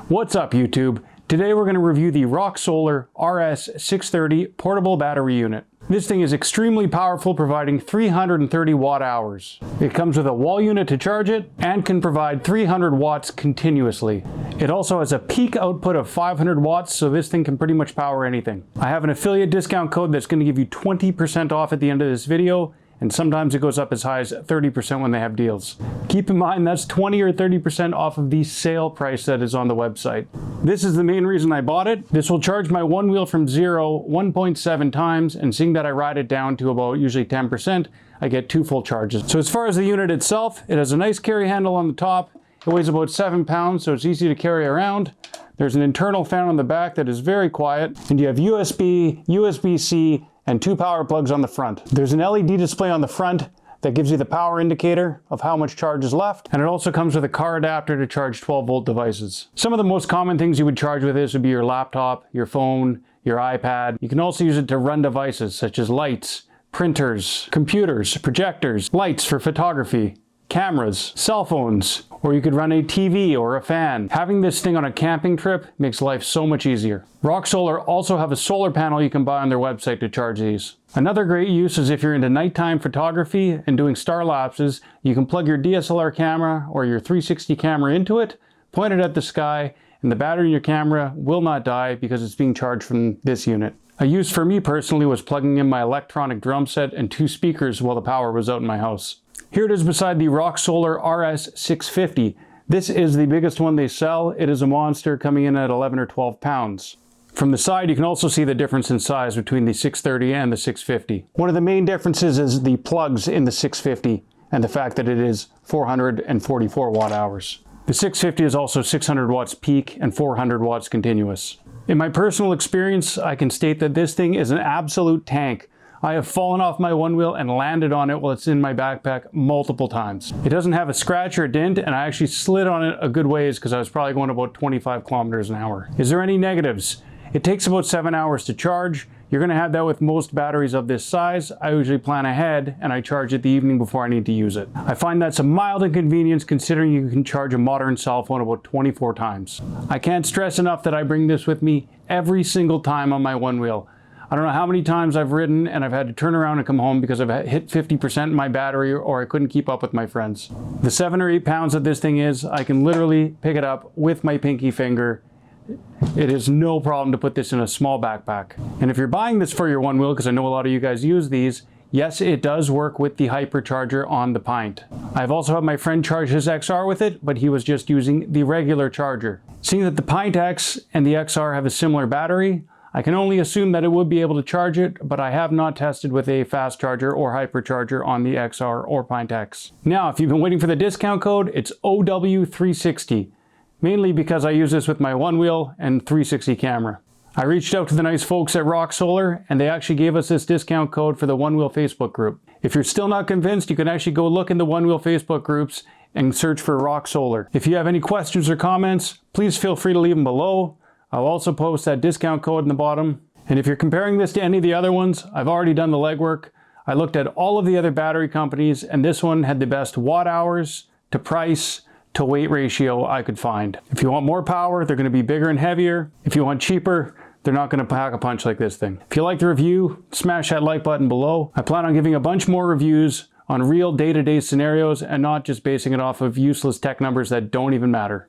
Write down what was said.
What's up, YouTube? Today we're going to review the RockSolar RS630 portable battery unit. This thing is extremely powerful, providing 330 watt hours. It comes with a wall unit to charge it and can provide 300 watts continuously. It also has a peak output of 500 watts, so this thing can pretty much power anything. I have an affiliate discount code that's going to give you 20% off at the end of this video, and sometimes it goes up as high as 30% when they have deals. Keep in mind that's 20 or 30% off of the sale price that is on the website. This is the main reason I bought it. This will charge my OneWheel from 0 1.7 times, and seeing that I ride it down to about usually 10%, I get 2 full charges. So as far as the unit itself, it has a nice carry handle on the top. It weighs about 7 pounds, so it's easy to carry around. There's an internal fan on the back that is very quiet, and you have USB, USB-C, and 2 power plugs on the front. There's an LED display on the front that gives you the power indicator of how much charge is left, and it also comes with a car adapter to charge 12-volt devices. Some of the most common things you would charge with this would be your laptop, your phone, your iPad. You can also use it to run devices such as lights, printers, computers, projectors, lights for photography, cameras, cell phones, or you could run a TV or a fan. Having this thing on a camping trip makes life so much easier. RockSolar also have a solar panel you can buy on their website to charge these. Another great use is if you're into nighttime photography and doing star lapses, you can plug your DSLR camera or your 360 camera into it, point it at the sky, and the battery in your camera will not die because it's being charged from this unit. A use for me personally was plugging in my electronic drum set and 2 speakers while the power was out in my house. Here it is beside the RockSolar RS650. This is the biggest one they sell. It is a monster, coming in at 11 or 12 pounds. From the side, you can also see the difference in size between the 630 and the 650. One of the main differences is the plugs in the 650 and the fact that it is 444 watt hours. The 650 is also 600 watts peak and 400 watts continuous. In my personal experience, I can state that this thing is an absolute tank. I have fallen off my OneWheel and landed on it while it's in my backpack multiple times. It doesn't have a scratch or a dent, and I actually slid on it a good ways because I was probably going about 25 kilometers an hour. Is there any negatives? It takes about 7 hours to charge. You're going to have that with most batteries of this size. I usually plan ahead and I charge it the evening before I need to use it. I find that's a mild inconvenience considering you can charge a modern cell phone about 24 times. I can't stress enough that I bring this with me every single time on my OneWheel. I don't know how many times I've ridden and I've had to turn around and come home because I've hit 50% in my battery or I couldn't keep up with my friends. The 7 or 8 pounds that this thing is, I can literally pick it up with my pinky finger. It is no problem to put this in a small backpack. And if you're buying this for your OneWheel, because I know a lot of you guys use these, yes, it does work with the hypercharger on the Pint. I've also had my friend charge his XR with it, but he was just using the regular charger. Seeing that the Pint X and the XR have a similar battery, I can only assume that it would be able to charge it, but I have not tested with a fast charger or hypercharger on the XR or Pint X. Now, if you've been waiting for the discount code, it's OW360, mainly because I use this with my OneWheel and 360 camera. I reached out to the nice folks at RockSolar, and they actually gave us this discount code for the OneWheel Facebook group. If you're still not convinced, you can actually go look in the OneWheel Facebook groups and search for RockSolar. If you have any questions or comments, please feel free to leave them below. I'll also post that discount code in the bottom. And if you're comparing this to any of the other ones, I've already done the legwork. I looked at all of the other battery companies, and this one had the best watt hours to price to weight ratio I could find. If you want more power, they're going to be bigger and heavier. If you want cheaper, they're not going to pack a punch like this thing. If you like the review, smash that like button below. I plan on giving a bunch more reviews on real day-to-day scenarios and not just basing it off of useless tech numbers that don't even matter.